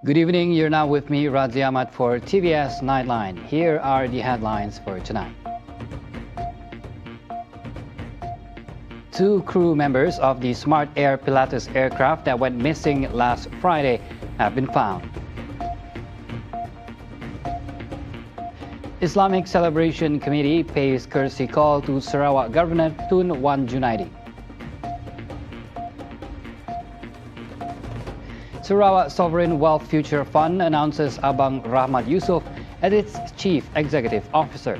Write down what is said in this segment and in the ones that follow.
Good evening, you're now with me, RAHMAT, for TVS Nightline. Here are the headlines for tonight. 2 crew members of the Smart Air Pilatus aircraft that went missing last Friday have been found. Islamic Celebration Committee pays courtesy call to Sarawak Governor Tun Wan Junaidi. Sarawak Sovereign Wealth Future Fund announces ABANG RAHMAT YUSUF as its Chief Executive Officer.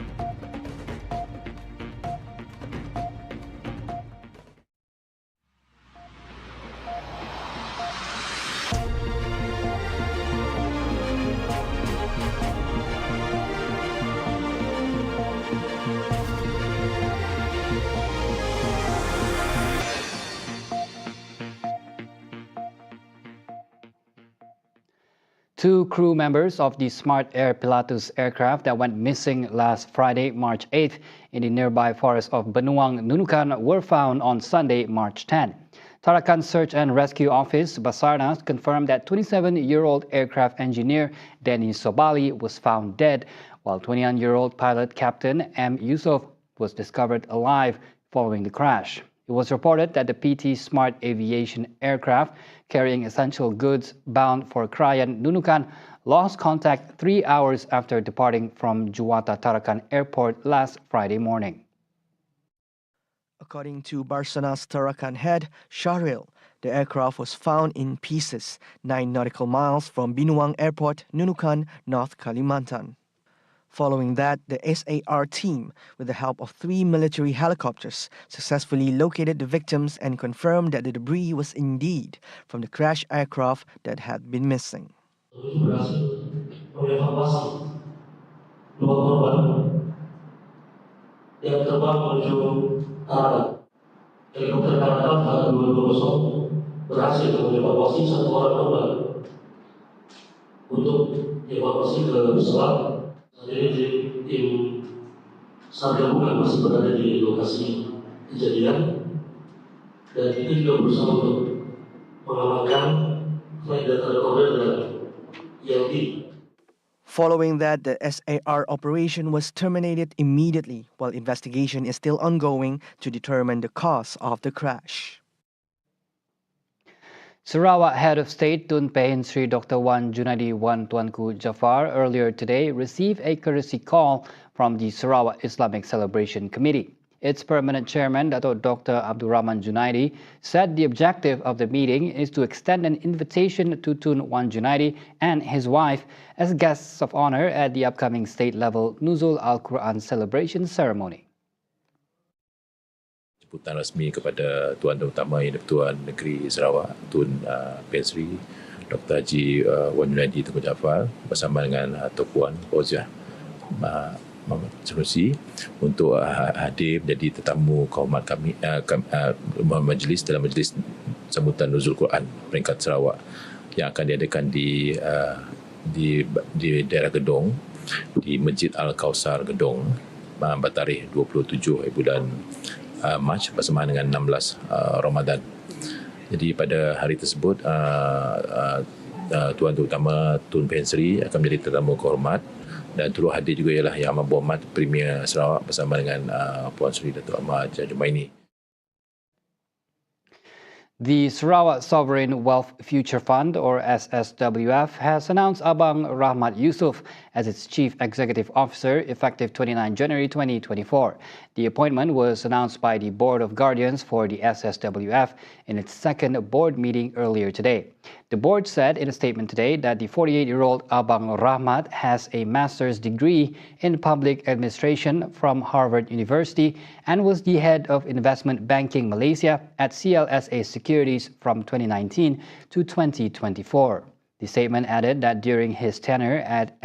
Two crew members of the Smart Air Pilatus aircraft that went missing last Friday, March 8th, in the nearby forest of Benuang, Nunukan were found on Sunday, March 10. Tarakan Search and Rescue Office, Basarnas, confirmed that 27-year-old aircraft engineer Denny Sobali was found dead, while 21-year-old pilot Captain M. YUSUF was discovered alive following the crash. It was reported that the PT Smart Aviation aircraft carrying essential goods bound for Krayan, Nunukan lost contact 3 hours after departing from Juwata Tarakan Airport last Friday morning. According to Basarnas Tarakan head Shahril, the aircraft was found in pieces 9 nautical miles from Binuang Airport, Nunukan, North Kalimantan. Following that, the SAR team, with the help of 3 military helicopters, successfully located the victims and confirmed that the debris was indeed from the crashed aircraft that had been missing. Untuk evakuasi ke pesawat. Jadi tim SAR gabungan masih berada di lokasi kejadian dan itu juga berusaha untuk mengamankan flight data recorder dan ELD. Following that, the SAR operation was terminated immediately while investigation is still ongoing to determine the cause of the crash. Sarawak Head of State Tun Pehin Sri Dr. Wan Junaidi Wan Tuanku Jaafar earlier today received a courtesy call from the Sarawak Islamic Celebration Committee. Its permanent chairman, Dr. Abdul Rahman Junaidi, said the objective of the meeting is to extend an invitation to Tun Wan Junaidi and his wife as guests of honor at the upcoming state-level Nuzul Al-Quran celebration ceremony. Jemputan rasmi kepada Tuan dan Utama Yang di-Pertuan Negeri Sarawak, Tun Pehin Sri Dr. Haji Wan Junaidi Tunku Jaafar bersama dengan Tok Puan Fauziah Muhammad Sanusi untuk hadir menjadi tetamu kehormat kami majlis dalam majlis sambutan Nuzul Quran peringkat Sarawak yang akan diadakan di daerah Gedong di Masjid Al-Kausar Gedong pada tarikh 27 bulan Mac bersamaan dengan 16 Ramadan. Jadi pada hari tersebut Tuan Utama Tun Pehin Sri akan menjadi tetamu kehormat dan turut hadir juga ialah Yang Amat Berhormat Premier Sarawak bersama dengan Puan Sri Datuk Ahmad Jumaini. The Sarawak Sovereign Wealth Future Fund, or SSWF, has announced ABANG RAHMAT YUSUF as its Chief Executive Officer effective 29 January 2024. The appointment was announced by the Board of Guardians for the SSWF in its second board meeting earlier today. The board said in a statement today that the 48-year-old ABANG RAHMAT has a master's degree in public administration from Harvard University and was the head of investment banking Malaysia at CLSA Securities from 2019 to 2024. The statement added that during his tenure at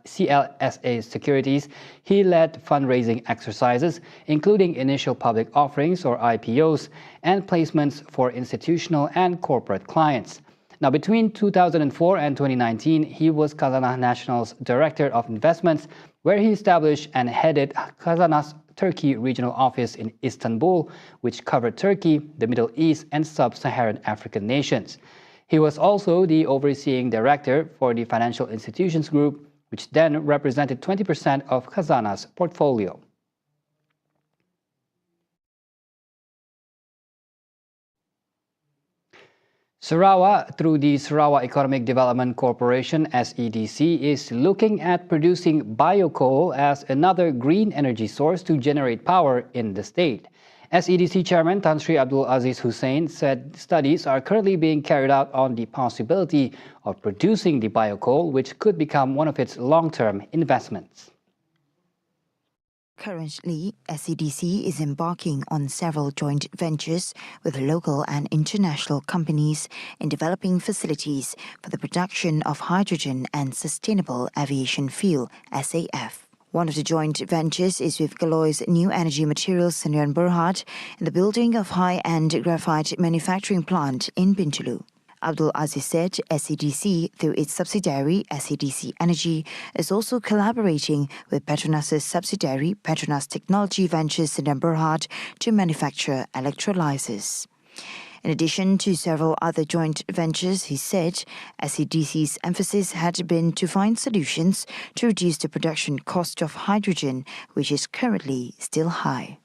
CLSA Securities, he led fundraising exercises, including initial public offerings or IPOs and placements for institutional and corporate clients. Now, between 2004 and 2019, he was Khazanah National's Director of Investments, where he established and headed Khazanah's Turkey regional office in Istanbul, which covered Turkey, the Middle East, and sub-Saharan African nations. He was also the overseeing director for the Financial Institutions Group, which then represented 20% of Khazanah's portfolio. Sarawak, through the Sarawak Economic Development Corporation (SEDC), is looking at producing biocoal as another green energy source to generate power in the state. SEDC Chairman Tan Sri Abdul Aziz Hussein said studies are currently being carried out on the possibility of producing the biocoal, which could become one of its long-term investments. Currently, SEDC is embarking on several joint ventures with local and international companies in developing facilities for the production of hydrogen and sustainable aviation fuel, SAF. One of the joint ventures is with Galloy's New Energy Materials Sdn Bhd in the building of high-end graphite manufacturing plant in Bintulu. Abdul Aziz said SEDC, through its subsidiary SEDC Energy, is also collaborating with Petronas's subsidiary Petronas Technology Ventures Sdn Bhd to manufacture electrolyzers. In addition to several other joint ventures, he said SEDC's emphasis had been to find solutions to reduce the production cost of hydrogen, which is currently still high.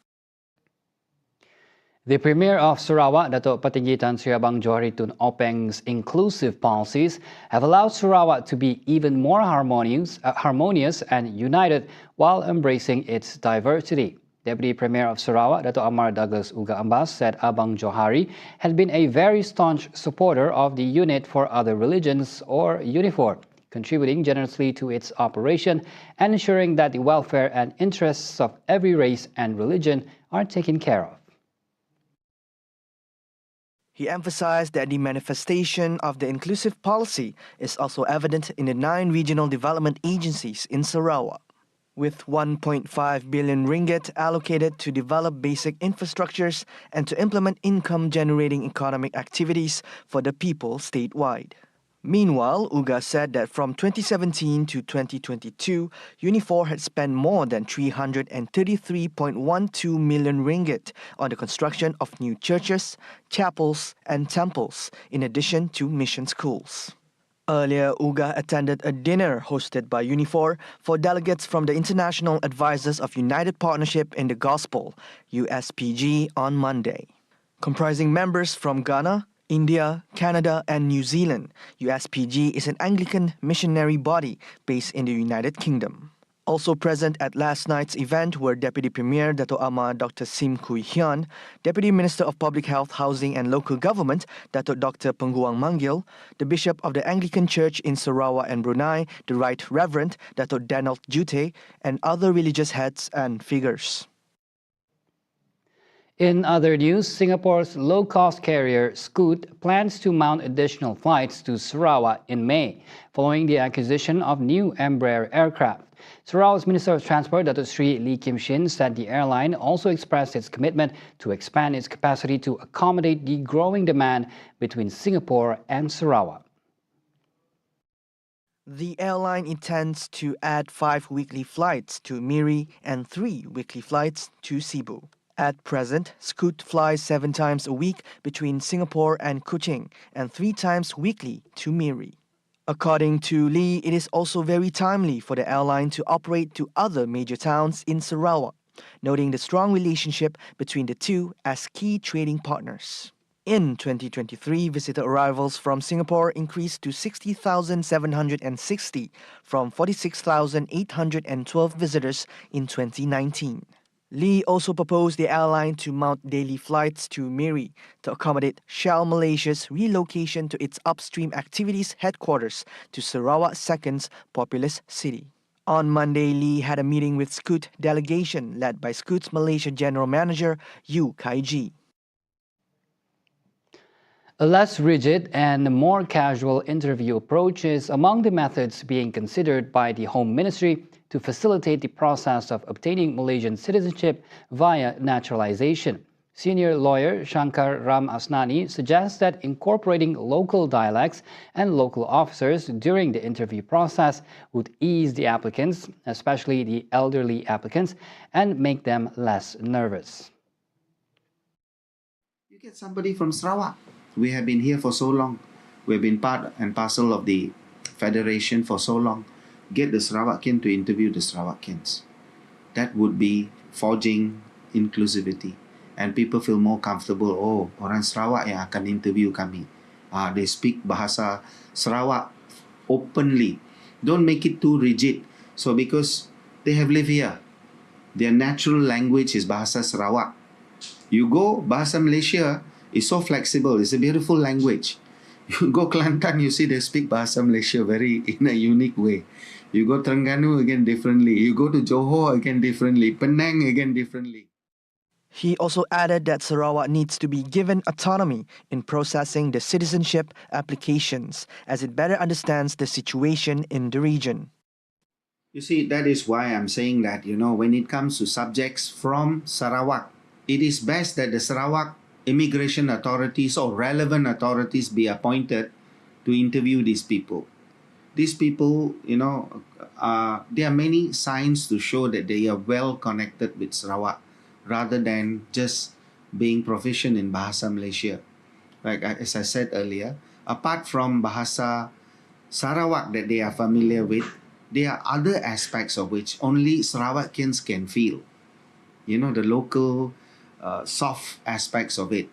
The Premier of Sarawak, Datuk Petinggi Tan Sri Abang Johari Tun Openg's inclusive policies have allowed Sarawak to be even more harmonious and united while embracing its diversity. Deputy Premier of Sarawak, Datuk Amar Douglas Uga Ambas, said Abang Johari had been a very staunch supporter of the Unit for Other Religions, or UNIFOR, contributing generously to its operation and ensuring that the welfare and interests of every race and religion are taken care of. He emphasized that the manifestation of the inclusive policy is also evident in the 9 regional development agencies in Sarawak. With 1.5 billion ringgit allocated to develop basic infrastructures and to implement income-generating economic activities for the people statewide. Meanwhile, Uga said that from 2017 to 2022, UNIFOR had spent more than 333.12 million ringgit on the construction of new churches, chapels and temples, in addition to mission schools. Earlier, Uga attended a dinner hosted by UNIFOR for delegates from the International Advisors of United Partnership in the Gospel, USPG, on Monday. Comprising members from Ghana, India, Canada and New Zealand, USPG is an Anglican missionary body based in the United Kingdom. Also present at last night's event were Deputy Premier Dato' Amar Dr. Sim Kui Hian, Deputy Minister of Public Health, Housing and Local Government Dato' Dr. Pengguang Manggil, the Bishop of the Anglican Church in Sarawak and Brunei, the Right Reverend Dato' Donald Jute, and other religious heads and figures. In other news, Singapore's low-cost carrier Scoot plans to mount additional flights to Sarawak in May, following the acquisition of new Embraer aircraft. Sarawak's Minister of Transport, Datuk Sri Lee Kim Shin, said the airline also expressed its commitment to expand its capacity to accommodate the growing demand between Singapore and Sarawak. The airline intends to add 5 weekly flights to Miri and 3 weekly flights to Cebu. At present, Scoot flies 7 times a week between Singapore and Kuching and 3 times weekly to Miri. According to Lee, it is also very timely for the airline to operate to other major towns in Sarawak, noting the strong relationship between the two as key trading partners. In 2023, visitor arrivals from Singapore increased to 60,760 from 46,812 visitors in 2019. Lee also proposed the airline to mount daily flights to Miri to accommodate Shell Malaysia's relocation to its upstream activities headquarters to Sarawak Second's populous city. On Monday, Lee had a meeting with Scoot delegation led by Scoot's Malaysia General Manager Yu Kai-ji. A less rigid and more casual interview approach is among the methods being considered by the Home Ministry to facilitate the process of obtaining Malaysian citizenship via naturalization. Senior lawyer Shankar Ram Asnani suggests that incorporating local dialects and local officers during the interview process would ease the applicants, especially the elderly applicants, and make them less nervous. You get somebody from Sarawak. We have been here for so long. We've been part and parcel of the Federation for so long. Get the Sarawakian to interview the Sarawakians. That would be forging inclusivity. And people feel more comfortable, oh, orang Sarawak yang akan interview kami. They speak bahasa Sarawak openly. Don't make it too rigid. So because they have lived here, their natural language is bahasa Sarawak. You go, bahasa Malaysia is so flexible. It's a beautiful language. You go Kelantan, you see they speak bahasa Malaysia in a unique way. You go Terengganu again differently. You go to Johor again differently. Penang again differently. He also added that Sarawak needs to be given autonomy in processing the citizenship applications as it better understands the situation in the region. You see, that is why I'm saying that, when it comes to subjects from Sarawak, it is best that the Sarawak immigration authorities or relevant authorities be appointed to interview these people. These people, there are many signs to show that they are well connected with Sarawak rather than just being proficient in Bahasa Malaysia. Like as I said earlier, apart from Bahasa Sarawak that they are familiar with, there are other aspects of which only Sarawakians can feel. The local soft aspects of it.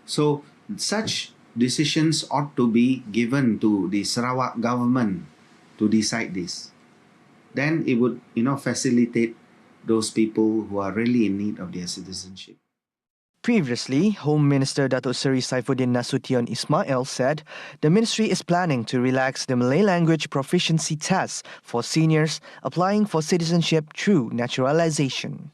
So such decisions ought to be given to the Sarawak government to decide this. Then it would, facilitate those people who are really in need of their citizenship. Previously, Home Minister Datuk Seri Saifuddin Nasution Ismail said the ministry is planning to relax the Malay language proficiency tests for seniors applying for citizenship through naturalization.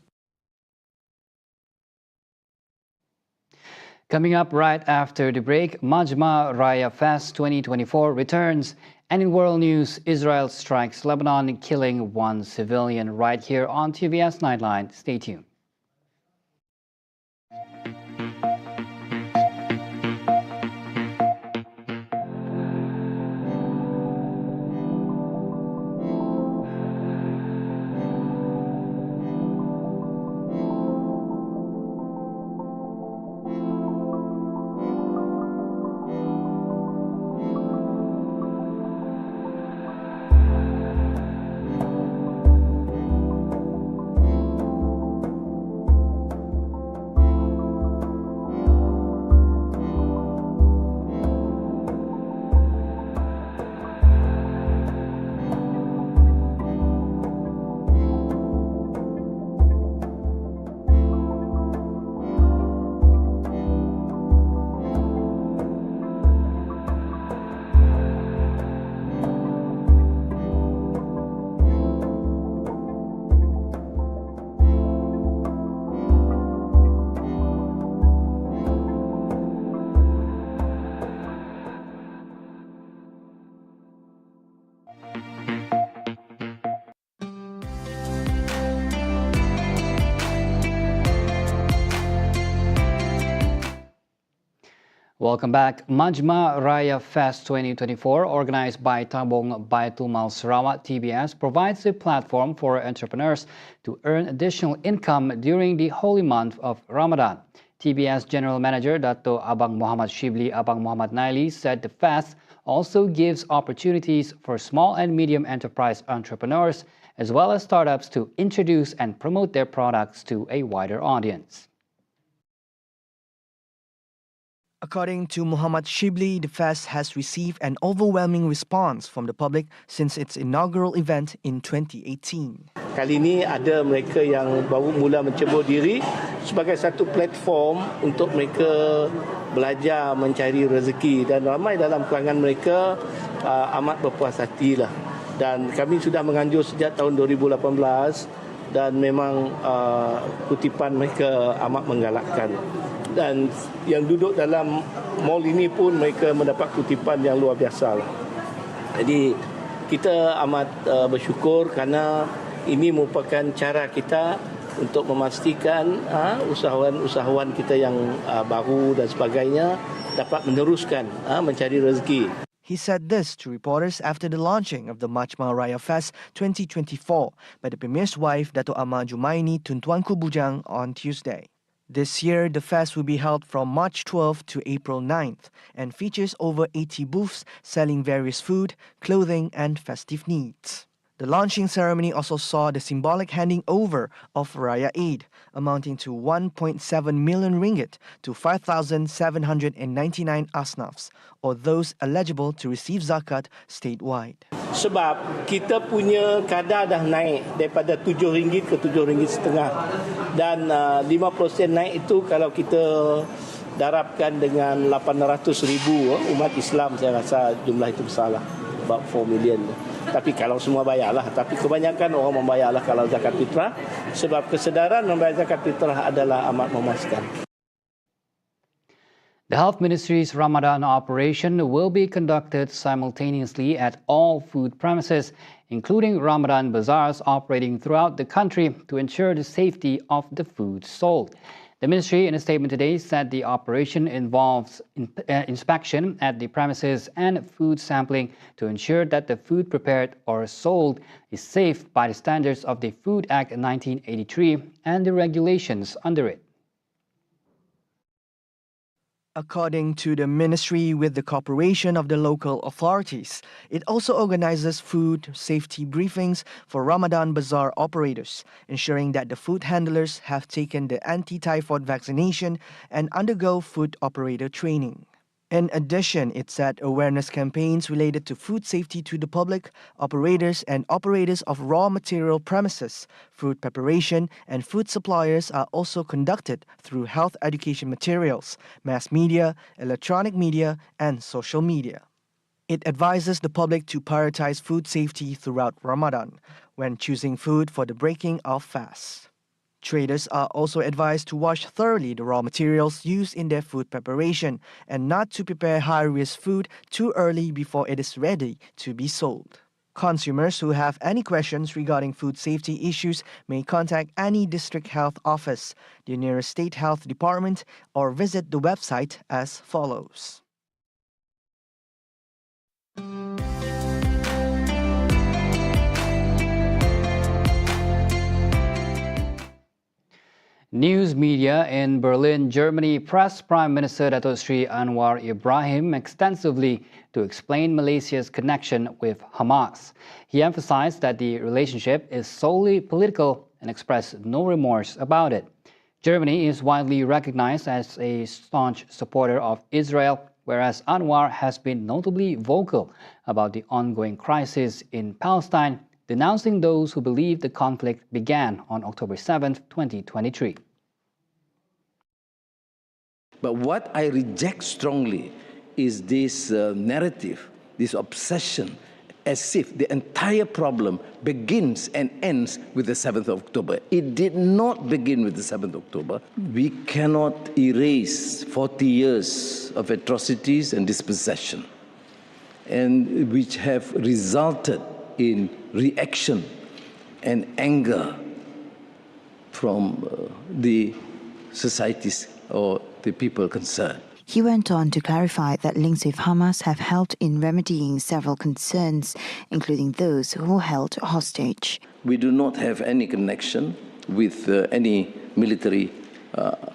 Coming up right after the break, Majma Raya Fest 2024 returns. And in world news, Israel strikes Lebanon, killing one civilian right here on TVS Nightline. Stay tuned. Welcome back. Majma Raya Fest 2024, organized by Tabung Baitul Mal Sarawak TBS, provides a platform for entrepreneurs to earn additional income during the holy month of Ramadan. TBS General Manager Dato' Abang Muhammad Shibli Abang Muhammad Naili said the fest also gives opportunities for small and medium enterprise entrepreneurs as well as startups to introduce and promote their products to a wider audience. According to Muhammad Shibli, the fest has received an overwhelming response from the public since its inaugural event in 2018. Kali ini ada mereka yang baru mula mencebur diri sebagai satu platform untuk mereka belajar mencari rezeki, dan ramai dalam kalangan mereka amat berpuas hati lah. Dan kami sudah menganjur sejak tahun 2018 dan memang kutipan mereka amat menggalakkan. Dan yang duduk dalam mall ini pun mereka mendapat kutipan yang luar biasa. Jadi kita amat bersyukur kerana ini merupakan cara kita untuk memastikan usahawan-usahawan kita yang baru dan sebagainya dapat meneruskan mencari rezeki. He said this to reporters after the launching of the Majma Raya Fest 2024 by the Premier's wife, Dato' Amma Jumaini Tun Tuanku Bujang, on Tuesday. This year, the fest will be held from March 12th to April 9th and features over 80 booths selling various food, clothing, and festive needs. The launching ceremony also saw the symbolic handing over of Raya aid, amounting to 1.7 million ringgit to 5,799 asnafs, or those eligible to receive zakat statewide. Sebab kita punya kadar dah naik daripada RM7 ke RM7.50 dan 50% naik itu kalau kita darabkan dengan 800,000 umat Islam, saya rasa jumlah itu besarlah, about 4 million. Tapi kalau semua bayarlah, tapi kebanyakan orang membayarlah kalau zakat fitrah sebab kesedaran membayar zakat fitrah adalah amat memuaskan. The Health Ministry's Ramadan operation will be conducted simultaneously at all food premises, including Ramadan bazaars operating throughout the country to ensure the safety of the food sold. The ministry, in a statement today, said the operation involves inspection at the premises and food sampling to ensure that the food prepared or sold is safe by the standards of the Food Act 1983 and the regulations under it. According to the ministry, with the cooperation of the local authorities, it also organizes food safety briefings for Ramadan bazaar operators, ensuring that the food handlers have taken the anti-typhoid vaccination and undergo food operator training. In addition, it said awareness campaigns related to food safety to the public, operators and operators of raw material premises, food preparation, and food suppliers are also conducted through health education materials, mass media, electronic media, and social media. It advises the public to prioritize food safety throughout Ramadan when choosing food for the breaking of fast. Traders are also advised to wash thoroughly the raw materials used in their food preparation and not to prepare high-risk food too early before it is ready to be sold. Consumers who have any questions regarding food safety issues may contact any district health office, the nearest state health department, or visit the website as follows. News media in Berlin, Germany pressed Prime Minister Dato Sri Anwar Ibrahim extensively to explain Malaysia's connection with Hamas. He emphasized that the relationship is solely political and expressed no remorse about it. Germany is widely recognized as a staunch supporter of Israel, whereas Anwar has been notably vocal about the ongoing crisis in Palestine, denouncing those who believe the conflict began on October 7, 2023. But what I reject strongly is this narrative, this obsession, as if the entire problem begins and ends with the 7th of October. It did not begin with the 7th of October. We cannot erase 40 years of atrocities and dispossession, and which have resulted in reaction and anger from the societies or the people concerned. He went on to clarify that links with Hamas have helped in remedying several concerns, including those who were held hostage. We do not have any connection with any military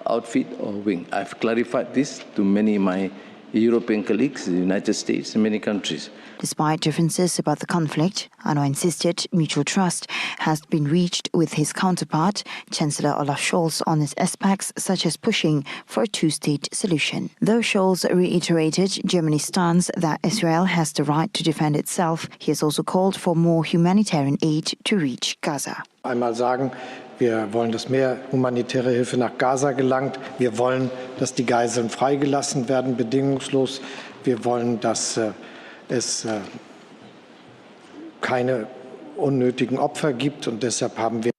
outfit or wing. I've clarified this to many of my European colleagues, the United States, and many countries. Despite differences about the conflict, Anwar insisted mutual trust has been reached with his counterpart, Chancellor Olaf Scholz, on his aspects such as pushing for a two-state solution. Though Scholz reiterated Germany's stance that Israel has the right to defend itself, he has also called for more humanitarian aid to reach Gaza. Einmal sagen, wir wollen, dass mehr humanitäre Hilfe nach Gaza gelangt. Wir wollen, dass die Geiseln freigelassen werden, bedingungslos. Wir wollen, dass es keine unnötigen Opfer gibt, und deshalb haben wir.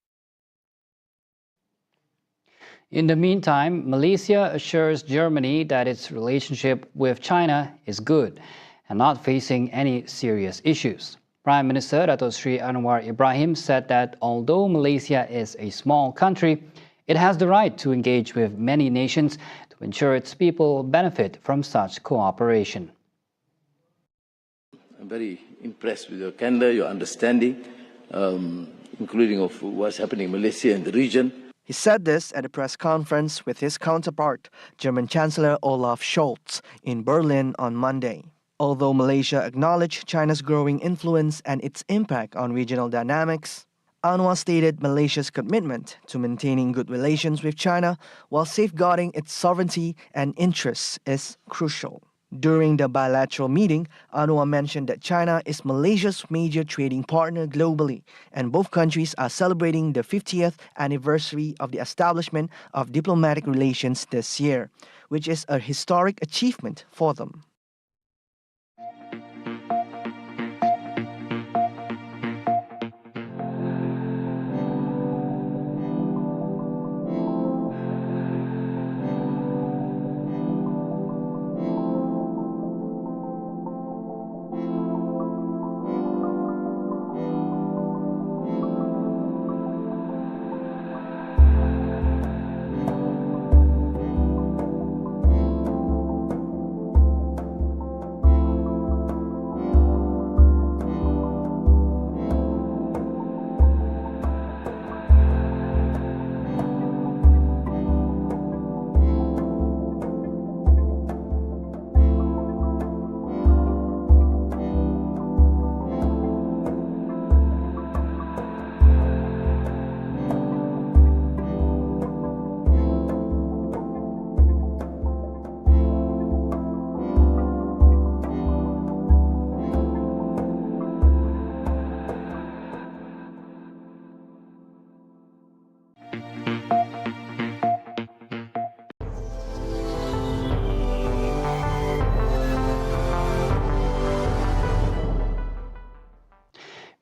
In the meantime, Malaysia assures Germany that its relationship with China is good and not facing any serious issues. Prime Minister Dato Sri Anwar Ibrahim said that although Malaysia is a small country, it has the right to engage with many nations to ensure its people benefit from such cooperation. I'm very impressed with your candor, your understanding, including of what's happening in Malaysia and the region. He said this at a press conference with his counterpart, German Chancellor Olaf Scholz, in Berlin on Monday. Although Malaysia acknowledged China's growing influence and its impact on regional dynamics, Anwar stated Malaysia's commitment to maintaining good relations with China while safeguarding its sovereignty and interests is crucial. During the bilateral meeting, Anwar mentioned that China is Malaysia's major trading partner globally, and both countries are celebrating the 50th anniversary of the establishment of diplomatic relations this year, which is a historic achievement for them.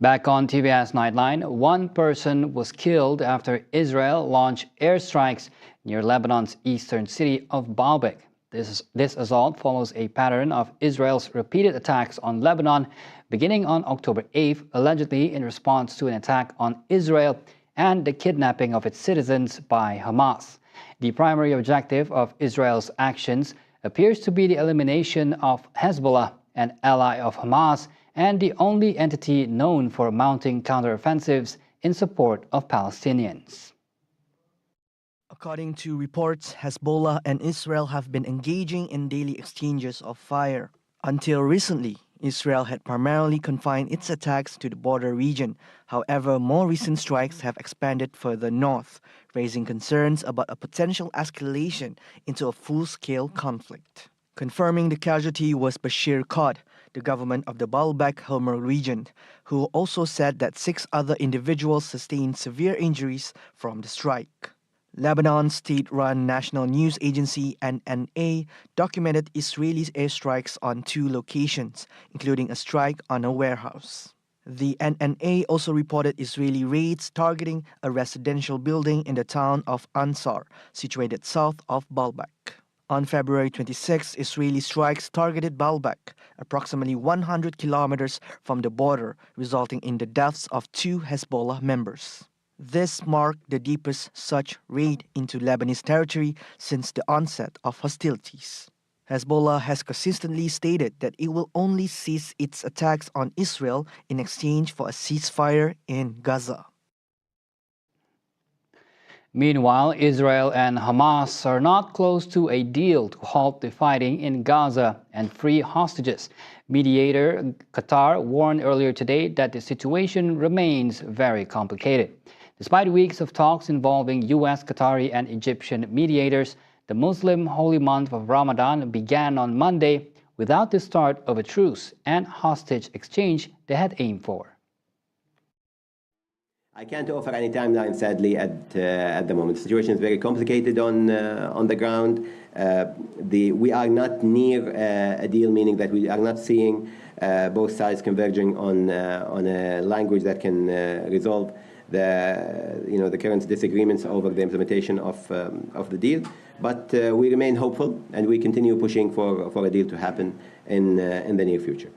Back on TVS Nightline, one person was killed after Israel launched airstrikes near Lebanon's eastern city of Baalbek. This assault follows a pattern of Israel's repeated attacks on Lebanon beginning on October 8th, allegedly in response to an attack on Israel and the kidnapping of its citizens by Hamas. The primary objective of Israel's actions appears to be the elimination of Hezbollah, an ally of Hamas, and the only entity known for mounting counteroffensives in support of Palestinians. According to reports, Hezbollah and Israel have been engaging in daily exchanges of fire. Until recently, Israel had primarily confined its attacks to the border region. However, more recent strikes have expanded further north, raising concerns about a potential escalation into a full-scale conflict. Confirming the casualty was Bashir Qad, the government of the Baalbek-Helmer region, who also said that 6 other individuals sustained severe injuries from the strike. Lebanon's state-run national news agency NNA documented Israeli airstrikes on 2 locations, including a strike on a warehouse. The NNA also reported Israeli raids targeting a residential building in the town of Ansar, situated south of Baalbek. On February 26, Israeli strikes targeted Baalbek, approximately 100 kilometers from the border, resulting in the deaths of 2 Hezbollah members. This marked the deepest such raid into Lebanese territory since the onset of hostilities. Hezbollah has consistently stated that it will only cease its attacks on Israel in exchange for a ceasefire in Gaza. Meanwhile, Israel and Hamas are not close to a deal to halt the fighting in Gaza and free hostages. Mediator Qatar warned earlier today that the situation remains very complicated. Despite weeks of talks involving U.S., Qatari, and Egyptian mediators, the Muslim holy month of Ramadan began on Monday without the start of a truce and hostage exchange they had aimed for. I can't offer any timeline, sadly, at the moment. The situation is very complicated on the ground. We are not near a deal, meaning that we are not seeing both sides converging on a language that can resolve the current disagreements over the implementation of the deal. But we remain hopeful, and we continue pushing for a deal to happen in the near future.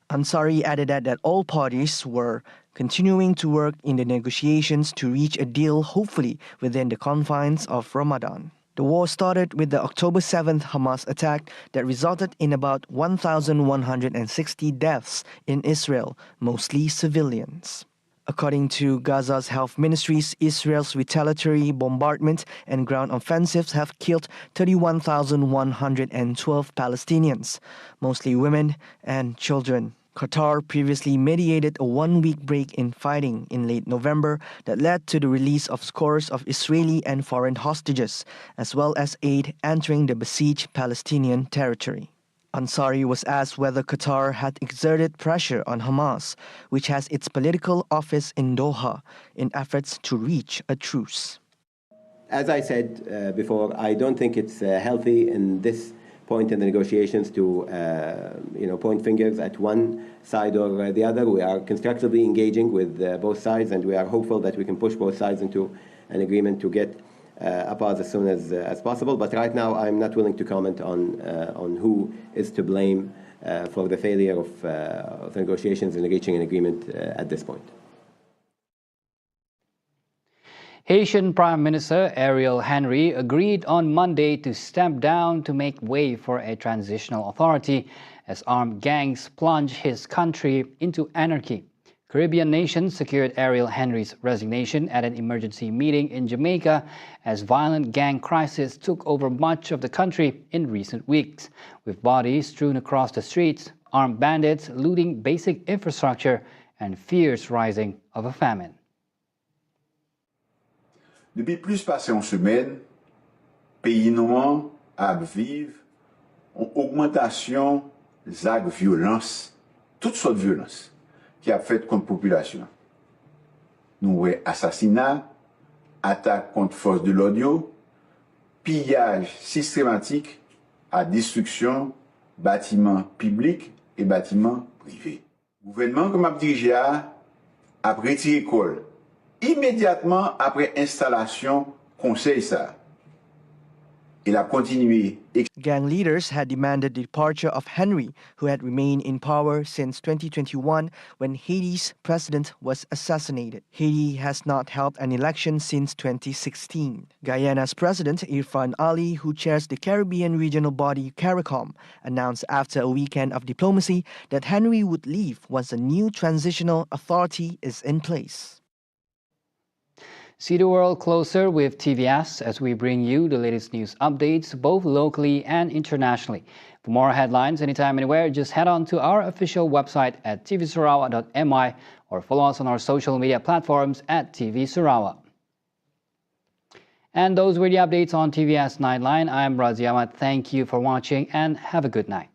Ansari added that all parties were continuing to work in the negotiations to reach a deal, hopefully within the confines of Ramadan. The war started with the October 7th Hamas attack that resulted in about 1,160 deaths in Israel, mostly civilians. According to Gaza's health ministries, Israel's retaliatory bombardment and ground offensives have killed 31,112 Palestinians, mostly women and children. Qatar previously mediated a one-week break in fighting in late November that led to the release of scores of Israeli and foreign hostages, as well as aid entering the besieged Palestinian territory. Ansari was asked whether Qatar had exerted pressure on Hamas, which has its political office in Doha, in efforts to reach a truce. As I said before, I don't think it's healthy in this point in the negotiations to point fingers at one side or the other. We are constructively engaging with both sides, and we are hopeful that we can push both sides into an agreement to get a pause as soon as possible. But right now, I'm not willing to comment on who is to blame for the failure of negotiations and reaching an agreement at this point. Haitian Prime Minister Ariel Henry agreed on Monday to step down to make way for a transitional authority as armed gangs plunge his country into anarchy. Caribbean nations secured Ariel Henry's resignation at an emergency meeting in Jamaica as violent gang crisis took over much of the country in recent weeks, with bodies strewn across the streets, armed bandits looting basic infrastructure, and fears rising of a famine. Depuis plus passé une semaine, pays noirs à vivre une augmentation des actes de violence, toutes sortes de violences qui a fait contre la population. Nous avons assassinat, attaque contre forces de l'ordre, pillage systématique à destruction bâtiments publics et bâtiments privés. Le gouvernement que m'a dirigé a retiré l'école immédiatement après installation conseil ça. Il a continué. Gang leaders had demanded the departure of Henry, who had remained in power since 2021 when Haiti's president was assassinated. Haiti has not held an election since 2016. Guyana's president, Irfan Ali, who chairs the Caribbean regional body CARICOM, announced after a weekend of diplomacy that Henry would leave once a new transitional authority is in place. See the world closer with TVS as we bring you the latest news updates both locally and internationally. For more headlines anytime, anywhere, just head on to our official website at tvsarawak.my or follow us on our social media platforms at TV Sarawak. And those were the updates on TVS Nightline. I'm Raziamat. Thank you for watching and have a good night.